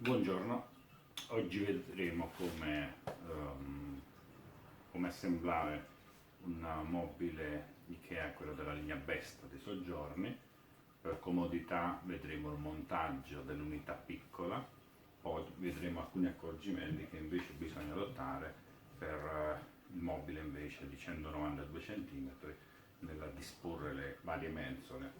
Buongiorno, oggi vedremo come assemblare un mobile IKEA, quello della linea Best dei soggiorni. Per comodità vedremo il montaggio dell'unità piccola, poi vedremo alcuni accorgimenti che invece bisogna adottare per il mobile invece di 192 cm nel disporre le varie mensole.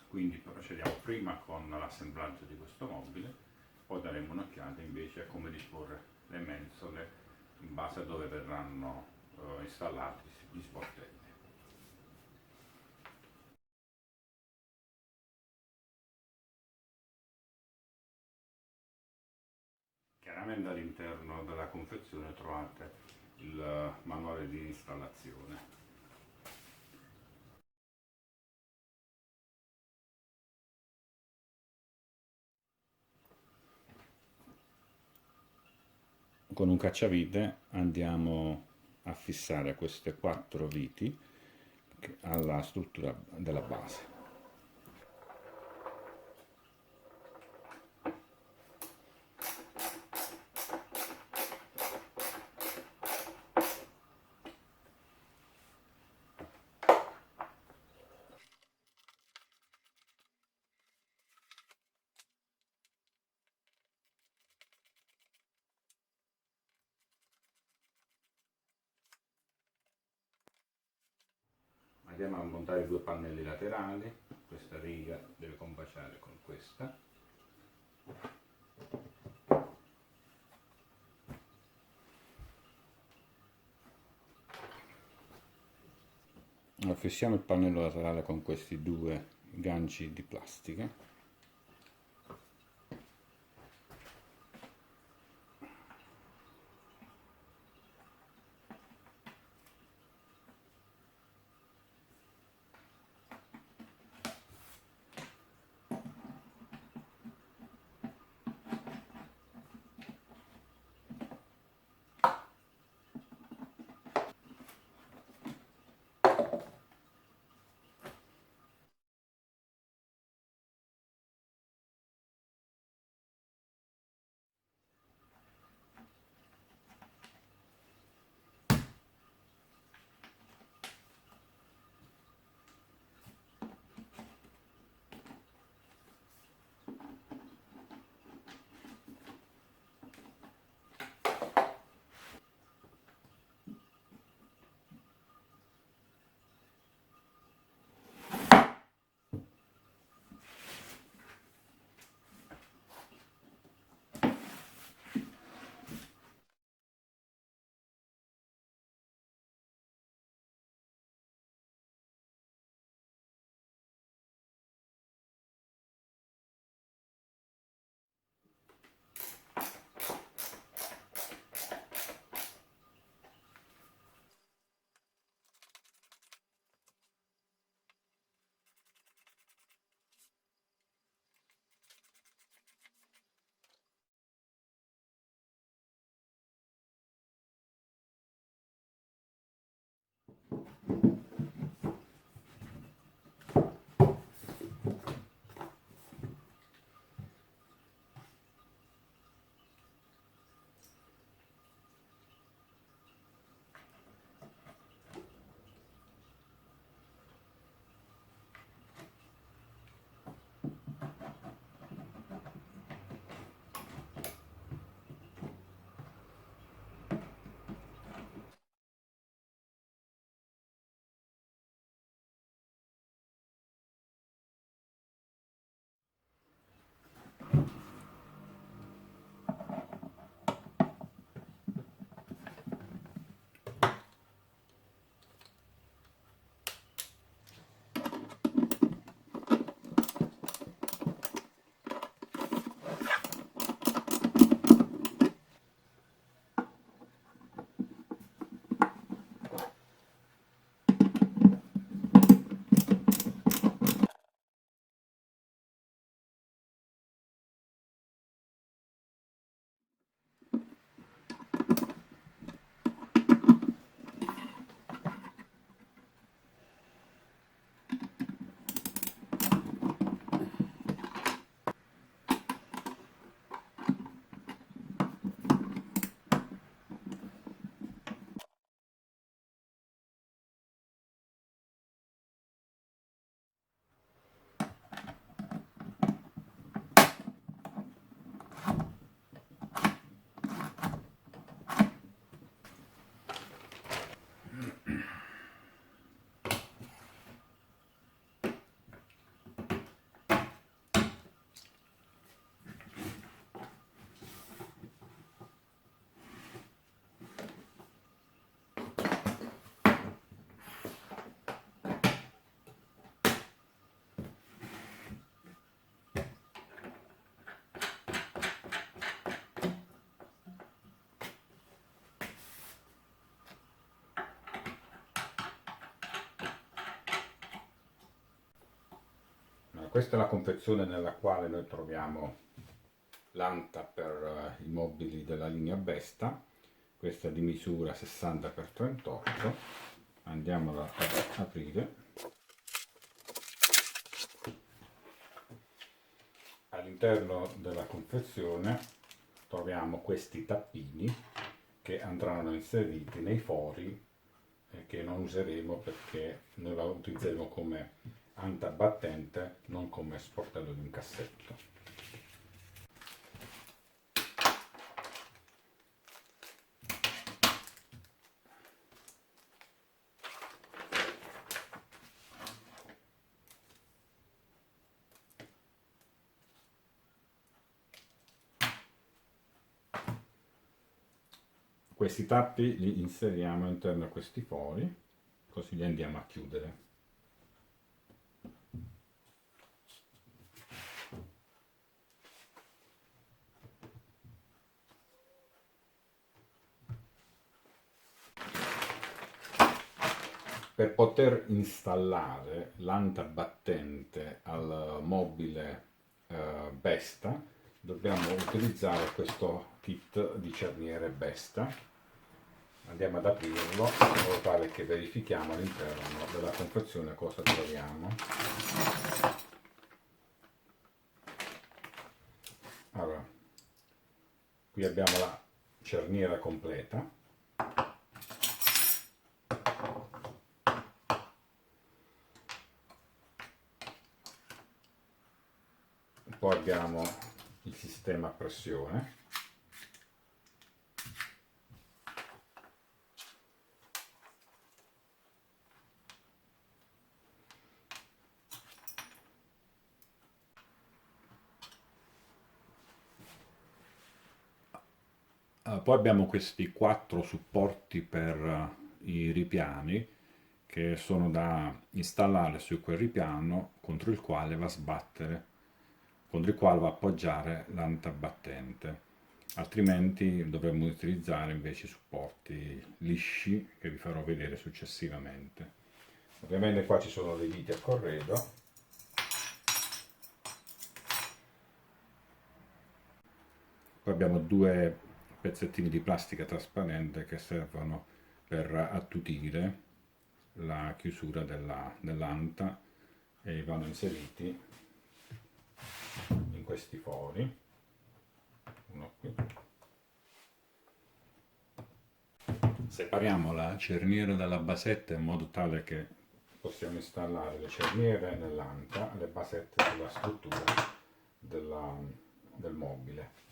Quindi procediamo prima con l'assemblaggio di questo mobile, poi daremo un'occhiata invece a come disporre le mensole in base a dove verranno installati gli sportelli. Chiaramente all'interno della confezione trovate il manuale di installazione. Con un cacciavite andiamo a fissare queste quattro viti alla struttura della base. Andiamo a montare due pannelli laterali, questa riga deve combaciare con questa. Fissiamo il pannello laterale con questi due ganci di plastica. Questa è la confezione nella quale noi troviamo l'anta per i mobili della linea Besta. Questa è di misura 60x38. Andiamola ad aprire. All'interno della confezione troviamo questi tappini che andranno inseriti nei fori che non useremo perché noi la utilizzeremo come anta battente, non come sportello di un cassetto. Questi tappi li inseriamo all'interno a questi fori, così li andiamo a chiudere. Per poter installare l'anta battente al mobile Besta dobbiamo utilizzare questo kit di cerniere Besta. Andiamo ad aprirlo in modo tale che verifichiamo all'interno della confezione cosa troviamo. Allora, qui abbiamo la cerniera completa. Poi abbiamo il sistema a pressione. Poi abbiamo questi 4 supporti per i ripiani che sono da installare su quel ripiano contro il quale va a sbattere, contro il quale va a appoggiare l'anta battente. Altrimenti dovremmo utilizzare invece supporti lisci che vi farò vedere successivamente. Ovviamente qua ci sono le viti a corredo. Poi abbiamo 2 pezzettini di plastica trasparente che servono per attutire la chiusura dell'anta e vanno inseriti in questi fori. Uno qui. Separiamo la cerniera dalla basetta in modo tale che possiamo installare le cerniere nell'anta e le basette sulla struttura del mobile.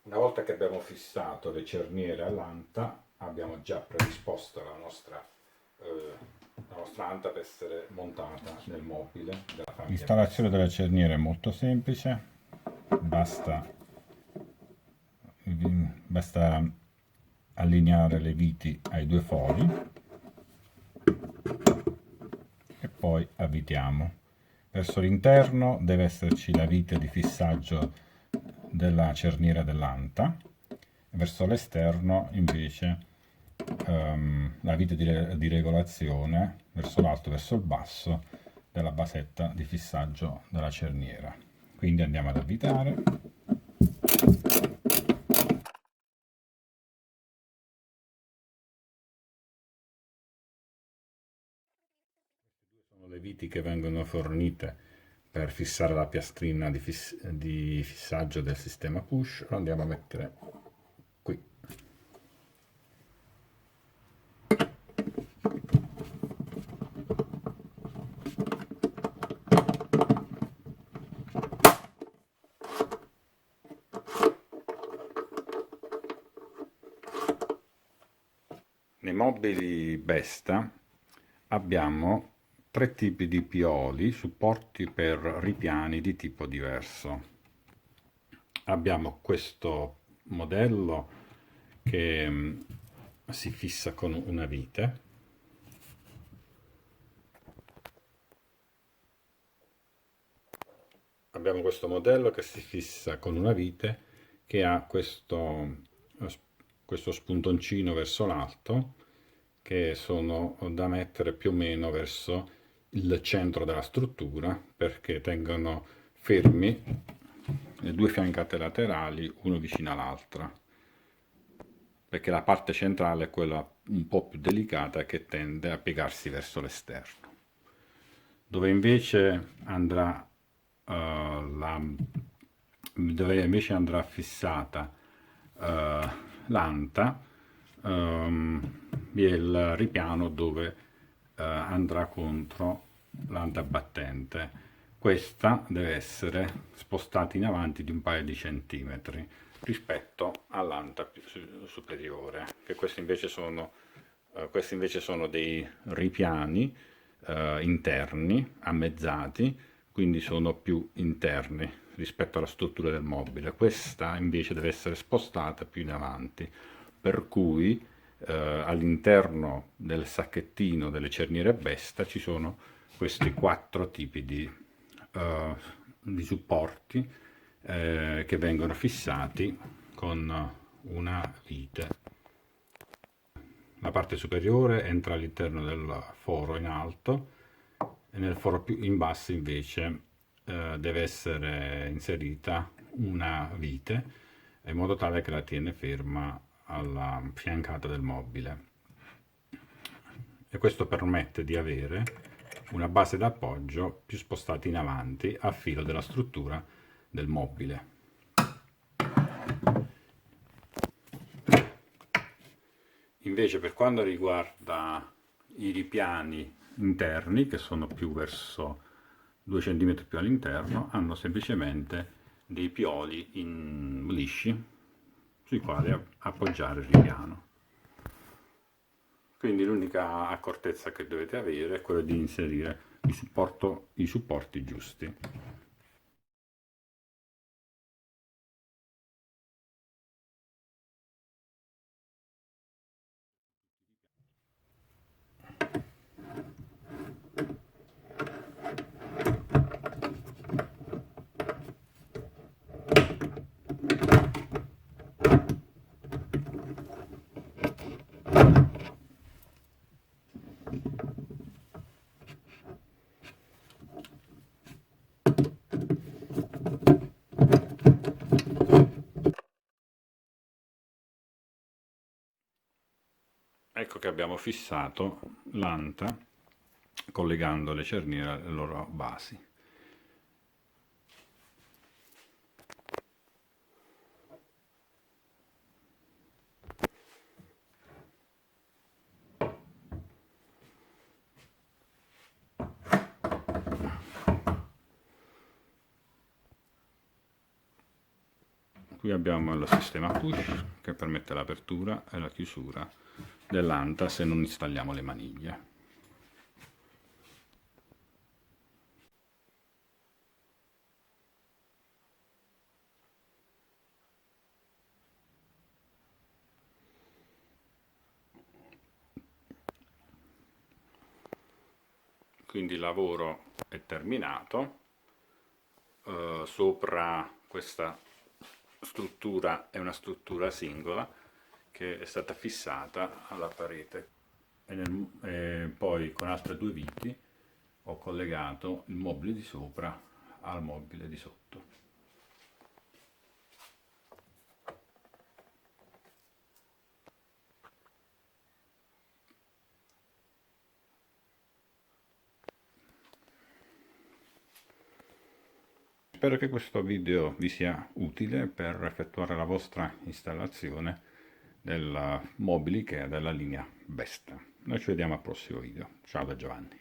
Una volta che abbiamo fissato le cerniere all'anta, abbiamo già predisposto la nostra anta per essere montata nel mobile della famiglia. L'installazione della cerniera è molto semplice, basta allineare le viti ai 2 fori e poi avvitiamo. Verso l'interno deve esserci la vite di fissaggio della cerniera dell'anta, verso l'esterno invece la vite di regolazione verso l'alto, verso il basso della basetta di fissaggio della cerniera. Quindi andiamo ad avvitare. Sono le viti che vengono fornite per fissare la piastrina di fissaggio del sistema push. Lo andiamo a mettere qui. Nei mobili Besta abbiamo 3 tipi di pioli, supporti per ripiani di tipo diverso. abbiamo questo modello che si fissa con una vite. Abbiamo questo modello che si fissa con una vite che ha questo spuntoncino verso l'alto, che sono da mettere più o meno verso il centro della struttura, perché tengono fermi le due fiancate laterali, uno vicino all'altra, perché la parte centrale è quella un po' più delicata che tende a piegarsi verso l'esterno. Dove invece andrà dove invece andrà fissata l'anta, vi è il ripiano dove andrà contro l'anta battente. Questa deve essere spostata in avanti di un paio di centimetri rispetto all'anta superiore, che questi invece sono dei ripiani interni, ammezzati, quindi sono più interni rispetto alla struttura del mobile. Questa invece deve essere spostata più in avanti, per cui all'interno del sacchettino delle cerniere Besta ci sono questi 4 tipi di supporti che vengono fissati con una vite. La parte superiore entra all'interno del foro in alto e nel foro più in basso invece deve essere inserita una vite in modo tale che la tiene ferma alla fiancata del mobile, e questo permette di avere una base d'appoggio più spostata in avanti a filo della struttura del mobile. Invece per quanto riguarda i ripiani interni, che sono più verso 2 cm più all'interno, hanno semplicemente dei pioli lisci sui quali appoggiare il ripiano. Quindi l'unica accortezza che dovete avere è quella di inserire i supporti giusti. Ecco che abbiamo fissato l'anta collegando le cerniere alle loro basi. Qui abbiamo il sistema push che permette l'apertura e la chiusura dell'anta se non installiamo le maniglie. Quindi il lavoro è terminato. Sopra questa struttura è una struttura singola che è stata fissata alla parete e poi con altre 2 viti ho collegato il mobile di sopra al mobile di sotto. Spero che questo video vi sia utile per effettuare la vostra installazione del mobile IKEA della linea Besta. Noi ci vediamo al prossimo video. Ciao da Giovanni.